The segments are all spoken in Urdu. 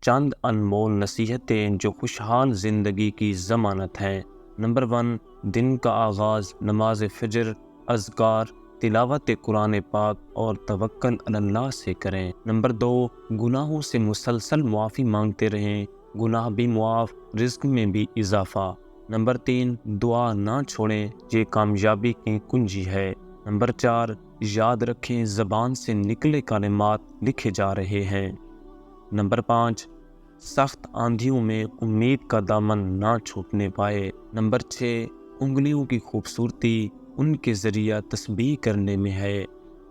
چند انمول نصیحتیں جو خوشحال زندگی کی ضمانت ہیں۔ نمبر 1، دن کا آغاز نماز فجر، اذکار، تلاوت قرآن پاک اور توکل علی اللہ سے کریں۔ نمبر 2، گناہوں سے مسلسل معافی مانگتے رہیں، گناہ بھی معاف، رزق میں بھی اضافہ۔ نمبر 3، دعا نہ چھوڑیں، یہ کامیابی کی کنجی ہے۔ نمبر 4، یاد رکھیں زبان سے نکلے کلمات لکھے جا رہے ہیں۔ نمبر 5، سخت آندھیوں میں امید کا دامن نہ چھوٹنے پائے۔ نمبر 6، انگلیوں کی خوبصورتی ان کے ذریعہ تسبیح کرنے میں ہے۔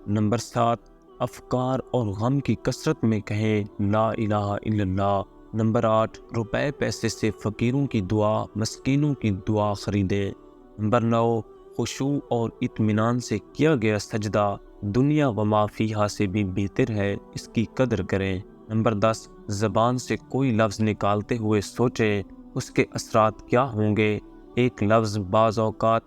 نمبر 7، افکار اور غم کی کثرت میں کہیں لا الہ الا اللہ۔ نمبر 8، روپے پیسے سے فقیروں کی دعا، مسکینوں کی دعا خریدیں۔ نمبر 9، خشوع اور اطمینان سے کیا گیا سجدہ دنیا و ما فیہا سے بھی بہتر ہے، اس کی قدر کریں۔ نمبر 10، زبان سے کوئی لفظ نکالتے ہوئے سوچیں اس کے اثرات کیا ہوں گے، ایک لفظ بعض اوقات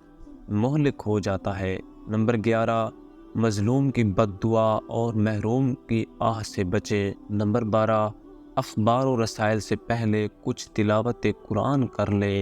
مہلک ہو جاتا ہے۔ نمبر 11، مظلوم کی بد دعا اور محروم کی آہ سے بچیں۔ نمبر 12، اخبار و رسائل سے پہلے کچھ تلاوت قرآن کر لیں،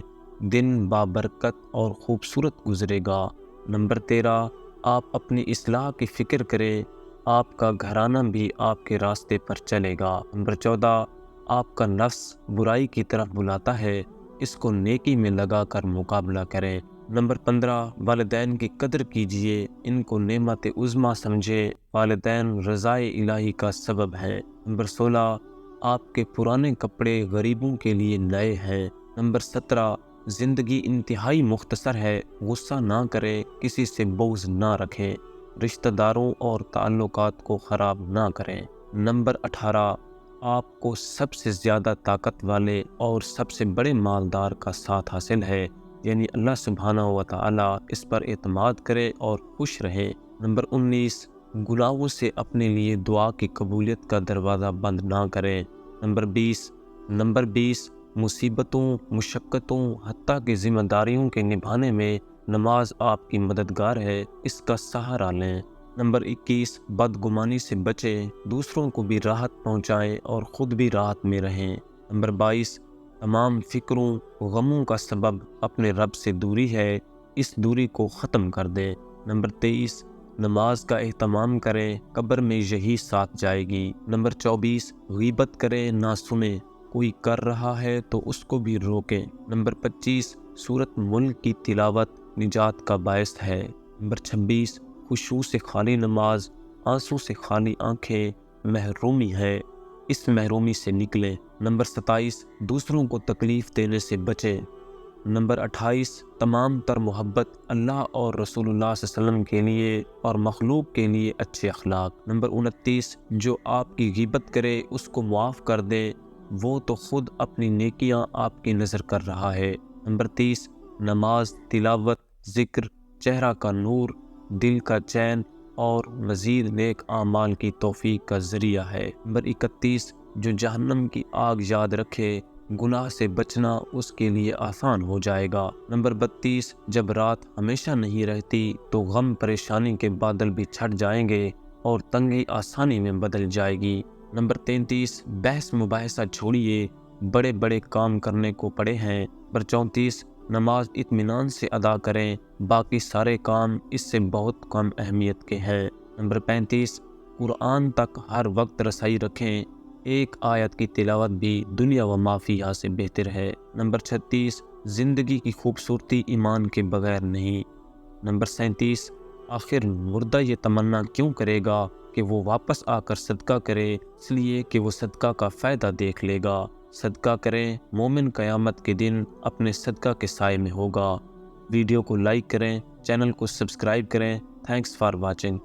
دن بابرکت اور خوبصورت گزرے گا۔ نمبر 13، آپ اپنی اصلاح کی فکر کریں، آپ کا گھرانہ بھی آپ کے راستے پر چلے گا۔ نمبر 14، آپ کا نفس برائی کی طرف بلاتا ہے، اس کو نیکی میں لگا کر مقابلہ کریں۔ نمبر 15، والدین کی قدر کیجیے، ان کو نعمت عظمیٰ سمجھیں، والدین رضائے الہی کا سبب ہے۔ نمبر 16، آپ کے پرانے کپڑے غریبوں کے لیے نئے ہیں۔ نمبر 17، زندگی انتہائی مختصر ہے، غصہ نہ کریں، کسی سے بغض نہ رکھیں، رشتہ داروں اور تعلقات کو خراب نہ کریں۔ نمبر 18، آپ کو سب سے زیادہ طاقت والے اور سب سے بڑے مالدار کا ساتھ حاصل ہے، یعنی اللہ سبحانہ و تعالی، اس پر اعتماد کریں اور خوش رہیں۔ نمبر 19، گناہوں سے اپنے لیے دعا کی قبولیت کا دروازہ بند نہ کریں۔ نمبر 20، مصیبتوں، مشقتوں، حتیٰ کہ ذمہ داریوں کے نبھانے میں نماز آپ کی مددگار ہے، اس کا سہارا لیں۔ نمبر 21، بدگمانی سے بچیں، دوسروں کو بھی راحت پہنچائیں اور خود بھی راحت میں رہیں۔ نمبر 22، تمام فکروں، غموں کا سبب اپنے رب سے دوری ہے، اس دوری کو ختم کر دیں۔ نمبر 23، نماز کا اہتمام کریں، قبر میں یہی ساتھ جائے گی۔ نمبر 24، غیبت کریں نہ سنیں، کوئی کر رہا ہے تو اس کو بھی روکیں۔ نمبر 25، سورۃ ملک کی تلاوت نجات کا باعث ہے۔ نمبر 26، خشوع سے خالی نماز، آنسوں سے خالی آنکھیں محرومی ہے، اس محرومی سے نکلیں۔ نمبر 27، دوسروں کو تکلیف دینے سے بچیں۔ نمبر 28، تمام تر محبت اللہ اور رسول اللہ صلی اللہ علیہ وسلم کے لیے اور مخلوق کے لیے اچھے اخلاق۔ نمبر 29، جو آپ کی غیبت کرے اس کو معاف کر دیں، وہ تو خود اپنی نیکیاں آپ کی نظر کر رہا ہے۔ نمبر 30، نماز، تلاوت، ذکر چہرہ کا نور، دل کا چین اور مزید نیک اعمال کی توفیق کا ذریعہ ہے۔ نمبر 31، جو جہنم کی آگ یاد رکھے، گناہ سے بچنا اس کے لیے آسان ہو جائے گا۔ نمبر 32، جب رات ہمیشہ نہیں رہتی تو غم پریشانی کے بادل بھی چھٹ جائیں گے اور تنگی آسانی میں بدل جائے گی۔ نمبر 33، بحث مباحثہ چھوڑیے، بڑے بڑے کام کرنے کو پڑے ہیں۔ نمبر 34، نماز اطمینان سے ادا کریں، باقی سارے کام اس سے بہت کم اہمیت کے ہیں۔ نمبر 35، قرآن تک ہر وقت رسائی رکھیں، ایک آیت کی تلاوت بھی دنیا و ما فیہا سے بہتر ہے۔ نمبر 36، زندگی کی خوبصورتی ایمان کے بغیر نہیں۔ نمبر 37، آخر مردہ یہ تمنا کیوں کرے گا کہ وہ واپس آ کر صدقہ کرے، اس لیے کہ وہ صدقہ کا فائدہ دیکھ لے گا۔ صدقہ کریں، مومن قیامت کے دن اپنے صدقہ کے سائے میں ہوگا۔ ویڈیو کو لائک کریں، چینل کو سبسکرائب کریں۔ Thanks for watching.